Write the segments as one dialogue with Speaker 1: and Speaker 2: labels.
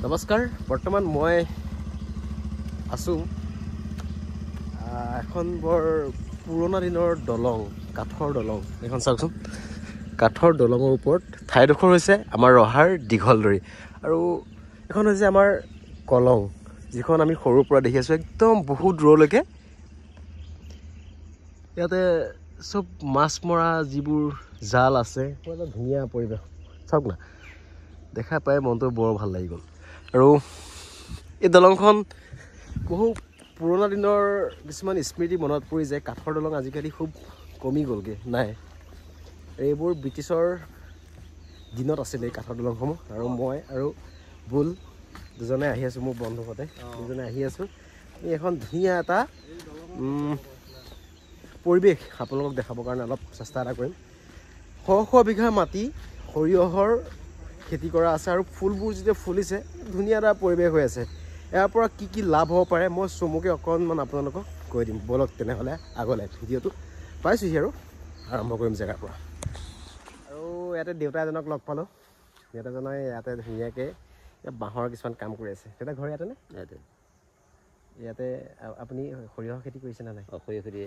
Speaker 1: নমস্কাৰ বৰ্তমান মই আছো এখন বৰ পুৰণা দিনৰ দলং কাঠৰ দলং এখন চাওকচোন কাঠৰ দলঙৰ ওপৰত ঠাইডোখৰ হৈছে আমাৰ ৰহাৰ দীঘলদৰী আৰু এখন হৈছে আমাৰ কলং যিখন আমি সৰুৰ পৰা দেখি আছো একদম বহুত দূৰলৈকে ইয়াতে সব মাছ মৰা যিবোৰ জাল আছে এটা ধুনীয়া পৰিৱেশ চাওক না দেখা পাই মনটো বৰ ভাল লাগি গ'ল আৰু এই দলংখন বহু পুৰণা দিনৰ কিছুমান স্মৃতি মনত পৰি যায় কাঠৰ দলং আজিকালি খুব কমি গ'লগৈ নাই এইবোৰ ব্ৰিটিছৰ দিনত আছিলে এই কাঠৰ দলংসমূহ আৰু মই আৰু বুল দুজনে আহি আছোঁ মোৰ বন্ধুহঁতে দুজনে আহি আছোঁ আমি এখন ধুনীয়া এটা পৰিৱেশ আপোনালোকক দেখাবৰ কাৰণে অলপ চেষ্টা এটা কৰিম শ বিঘা মাটি সৰিয়হৰ খেতি কৰা আছে আৰু ফুলবোৰ যেতিয়া ফুলিছে ধুনীয়া এটা পৰিৱেশ হৈ আছে ইয়াৰ পৰা কি লাভ হ'ব পাৰে মই চমুকে অকণমান আপোনালোকক কৈ দিম বলক তেনেহ'লে আগলৈ ভিডিঅ'টো পাইছোঁহি আৰু আৰম্ভ কৰিম জেগাৰ পৰা আৰু ইয়াতে দেউতা এজনক লগ পালোঁ দেউতাজনে ইয়াতে ধুনীয়াকৈ বাঁহৰ কিছুমান কাম কৰি আছে দেউতা ঘৰ ইয়াতে নে ইয়াতে আপুনি সৰিয়হ খেতি কৰিছে নে নাই
Speaker 2: সৰিয়হ খেতি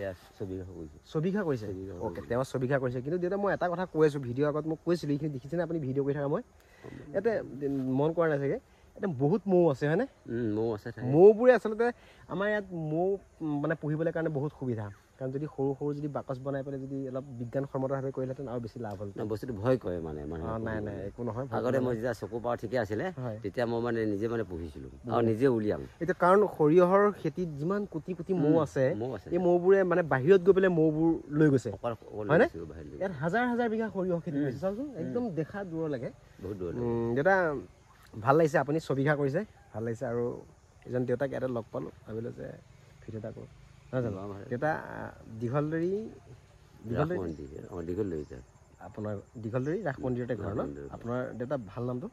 Speaker 1: ছবিঘা কৰিছে অ'কে তেওঁ ছবিঘা কৰিছে কিন্তু দেউতা মই এটা কথা কৈ আছোঁ ভিডিঅ' আগত মই কৈছিলোঁ এইখিনি দেখিছেনে আপুনি ভিডিঅ' কৰি থকা মই ইয়াতে মন কৰা নাই চাগে ইয়াতে বহুত মৌ আছে হয়নে
Speaker 2: মৌ আছে
Speaker 1: মৌবোৰে আচলতে আমাৰ ইয়াত মৌ মানে পুহিবলৈ কাৰণে বহুত সুবিধা কাৰণ যদি সৰু সৰু যদি বাকচ বনাই পেলাই যদি অলপ বিজ্ঞানসন্মতভাৱে কৰিলেহেঁতেন আৰু বেছি লাভ হ'ল
Speaker 2: বস্তুটো ভয় কৰে মানে
Speaker 1: নাই একো নহয়
Speaker 2: আগতে মই যেতিয়া চকু পাৱাৰ ঠিকে আছিলে তেতিয়া মই মানে নিজে মানে পুহিছিলোঁ আৰু নিজে উলিয়াম
Speaker 1: এতিয়া কাৰণ সৰিয়হৰ খেতিত যিমান কোটি কোটি মৌ আছে এই মৌবোৰে মানে বাহিৰত গৈ পেলাই মৌবোৰ লৈ গৈছে হয়নে ইয়াত হাজাৰ হাজাৰ বিঘা সৰিয়হ খেতি কৰিছে চাওকচোন একদম দেখা দূৰলৈকে
Speaker 2: বহুত দূৰ
Speaker 1: দেউতা ভাল লাগিছে আপুনি ছবিঘা কৰিছে ভাল লাগিছে আৰু এজন দেউতাক ইয়াতে লগ পালোঁ ভাবিলোঁ যে ভিডিঅ' এটা কৰোঁ নহয় জানো দেউতা দীঘলদৰী আপোনাৰ দীঘলদৰী ৰাস মন্দিৰতে ঘৰ ন আপোনাৰ দেউতা ভাল নামটো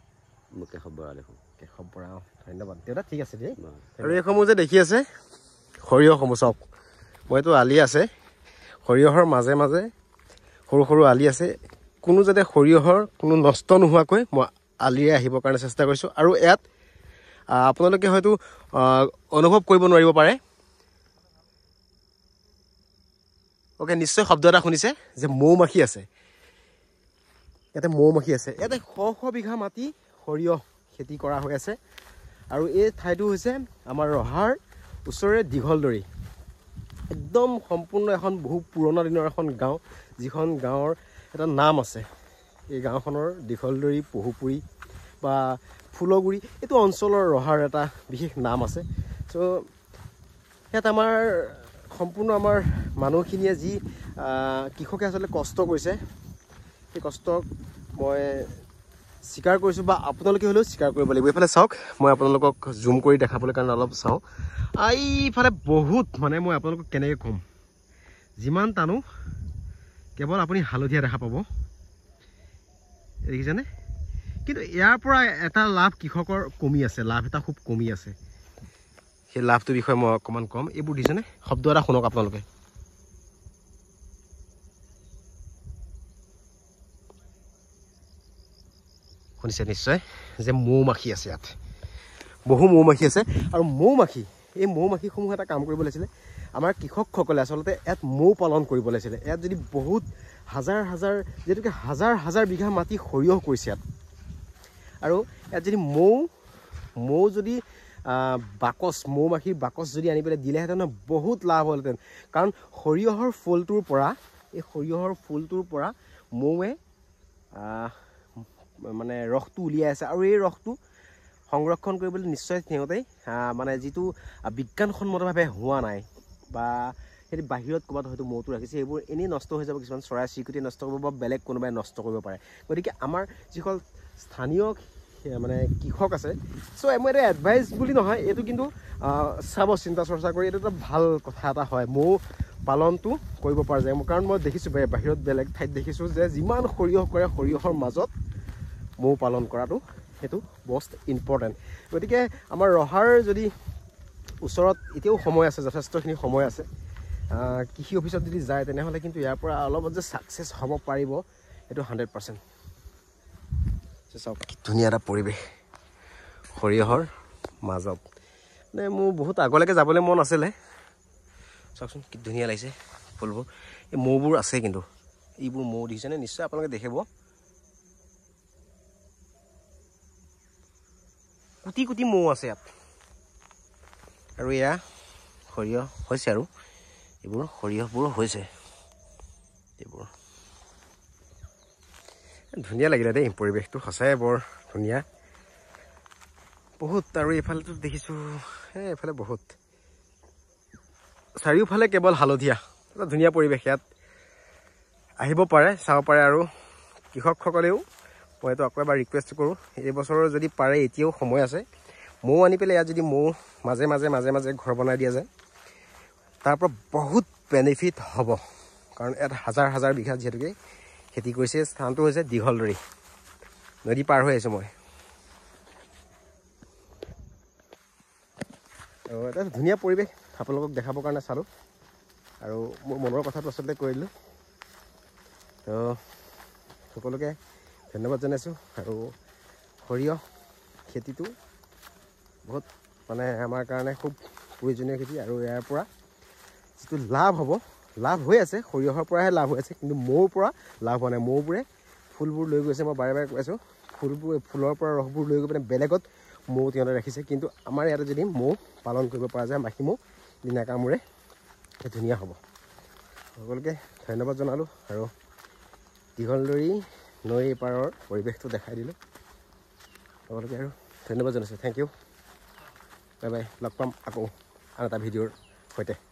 Speaker 2: কেশৱ বৰা দেখোঁ
Speaker 1: কেশৱ বৰা ধন্যবাদ দেউতা ঠিক আছে দেই আৰু এইসমূহ যে দেখি আছে সৰিয়হসমূহ চাওক মইতো আলি আছে সৰিয়হৰ মাজে মাজে সৰু সৰু আলি আছে কোনো যাতে সৰিয়হৰ কোনো নষ্ট নোহোৱাকৈ মই আলিৰে আহিবৰ কাৰণে চেষ্টা কৰিছোঁ আৰু ইয়াত আপোনালোকে হয়তো অনুভৱ কৰিব নোৱাৰিব পাৰে অ'কে নিশ্চয় শব্দ এটা শুনিছে যে মৌ মাখি আছে ইয়াতে মৌ মাখি আছে ইয়াতে শ বিঘা মাটি সৰিয়হ খেতি কৰা হৈ আছে আৰু এই ঠাইটো হৈছে আমাৰ ৰহাৰ ওচৰৰে দীঘলদৰী একদম সম্পূৰ্ণ এখন বহু পুৰণা দিনৰ এখন গাঁও যিখন গাঁৱৰ এটা নাম আছে এই গাঁওখনৰ দীঘলদৰী পহুপুৰী বা ফুলগুৰি এইটো অঞ্চলৰ ৰহাৰ এটা বিশেষ নাম আছে চ' ইয়াত আমাৰ সম্পূৰ্ণ আমাৰ মানুহখিনিয়ে যি কৃষকে আচলতে কষ্ট কৰিছে সেই কষ্টক মই স্বীকাৰ কৰিছোঁ বা আপোনালোকে হ'লেও স্বীকাৰ কৰিব লাগিব এইফালে চাওক মই আপোনালোকক জুম কৰি দেখাবলৈ কাৰণে অলপ চাওঁ এইফালে বহুত মানে মই আপোনালোকক কেনেকৈ ক'ম যিমান টানো কেৱল আপুনি হালধীয়া দেখা পাব দেখিছেনে কিন্তু ইয়াৰ পৰা এটা লাভ কৃষকৰ কমি আছে লাভ এটা খুব কমি আছে সেই লাভটোৰ বিষয়ে মই অকণমান ক'ম এইবোৰ দিছেনে শব্দ এটা শুনক আপোনালোকে শুনিছে নিশ্চয় যে মৌ মাখি আছে ইয়াত বহু মৌ মাখি আছে আৰু এই মৌ মাখিসমূহ এটা কাম কৰিব লাগিছিলে আমাৰ কৃষকসকলে আচলতে ইয়াত মৌ পালন কৰিব লাগিছিলে ইয়াত যদি বহুত হাজাৰ হাজাৰ যিহেতুকে হাজাৰ হাজাৰ বিঘা মাটি সৰিয়হ কৰিছে ইয়াত আৰু ইয়াত যদি মৌ যদি বাকচ মৌ মাখিৰ বাকচ যদি আনি পেলাই দিলেহেঁতেন বহুত লাভ হ'লহেঁতেন কাৰণ সৰিয়হৰ ফুলটোৰ পৰা মৌৱে মানে ৰসটো উলিয়াই আছে আৰু এই ৰসটো সংৰক্ষণ কৰিবলৈ নিশ্চয় সিহঁতে মানে যিটো বিজ্ঞানসন্মতভাৱে হোৱা নাই বা সেইটো বাহিৰত ক'ৰবাত হয়তো মৌটো ৰাখিছে সেইবোৰ এনেই নষ্ট হৈ যাব কিছুমান চৰাই চিৰিকটি নষ্ট কৰিব বা বেলেগ কোনোবাই নষ্ট কৰিব পাৰে গতিকে আমাৰ যিসকল স্থানীয় মানে কৃষক আছে চ' মই এটা এডভাইচ বুলি নহয় এইটো কিন্তু চাব চিন্তা চৰ্চা কৰি এইটো এটা ভাল কথা এটা হয় মৌ পালনটো কৰিব পৰা যায় কাৰণ মই দেখিছোঁ বাহিৰত বেলেগ ঠাইত দেখিছোঁ যে যিমান সৰিয়হ কৰে সৰিয়হৰ মাজত মৌ পালন কৰাটো সেইটো মষ্ট ইম্পৰ্টেণ্ট গতিকে আমাৰ ৰহাৰ যদি ওচৰত এতিয়াও সময় আছে যথেষ্টখিনি সময় আছে কৃষি অফিচত যদি যায় তেনেহ'লে কিন্তু ইয়াৰ পৰা অলপ যে ছাকচেছ হ'ব পাৰিব এইটো 100% চাওক কি ধুনীয়া এটা পৰিৱেশ সৰিয়হৰ মাজত মানে মোৰ বহুত আগলৈকে যাবলৈ মন আছিলে চাওকচোন কি ধুনীয়া লাগিছে ফুলবোৰ এই মৌবোৰ আছে কিন্তু এইবোৰ মৌ দেখিছেনে নিশ্চয় আপোনালোকে দেখিব কোটি কোটি মৌ আছে ইয়াত আৰু এয়া সৰিয়হ হৈছে আৰু এইবোৰ সৰিয়হবোৰ হৈছে এইবোৰ ধুনীয়া লাগিলে দেই পৰিৱেশটো সঁচাই বৰ ধুনীয়া বহুত আৰু এইফালেতো দেখিছোঁ এইফালে বহুত চাৰিওফালে কেৱল হালধীয়া এটা ধুনীয়া পৰিৱেশ ইয়াত আহিব পাৰে চাব পাৰে আৰু কৃষকসকলেও মই এইটো আকৌ এবাৰ ৰিকুৱেষ্ট কৰোঁ এই বছৰৰ যদি পাৰে এতিয়াও সময় আছে মৌ আনি পেলাই ইয়াত যদি মৌ মাজে মাজে ঘৰ বনাই দিয়া যায় তাৰ পৰা বহুত বেনিফিট হ'ব কাৰণ ইয়াত হাজাৰ বিঘা যিহেতুকে খেতি কৰিছে স্থানটো হৈছে দীঘলদৰী নদী পাৰ হৈ আহিছোঁ মই এটা ধুনীয়া পৰিৱেশ আপোনালোকক দেখাবৰ কাৰণে চালোঁ আৰু মোৰ মনৰ কথাটো আচলতে কৈ দিলোঁ তো সকলোকে ধন্যবাদ জনাইছোঁ আৰু সৰিয়হ খেতিটো বহুত মানে আমাৰ কাৰণে খুব প্ৰয়োজনীয় খেতি আৰু ইয়াৰ পৰা যিটো লাভ হ'ব লাভ হৈ আছে সৰিয়হৰ পৰাহে লাভ হৈ আছে কিন্তু মৌৰ পৰা লাভ হোৱা নাই মৌবোৰে ফুলবোৰ লৈ গৈছে মই বাৰে কৈ আছোঁ ফুলৰ পৰা ৰসবোৰ লৈ গৈ পিনে বেলেগত মৌ তেওঁলোকে ৰাখিছে কিন্তু আমাৰ ইয়াতে যদি মৌ পালন কৰিব পৰা যায় মাখি মৌ নাকামোৰে ধুনীয়া হ'ব সকলোকে ধন্যবাদ জনালোঁ আৰু দীঘলদৰী নৈ পাৰৰ পৰিৱেশটো দেখাই দিলোঁ সকলোকে আৰু ধন্যবাদ জনাইছোঁ থেংক ইউ বাই বাই লগ পাম আকৌ আন এটা ভিডিঅ'ৰ সৈতে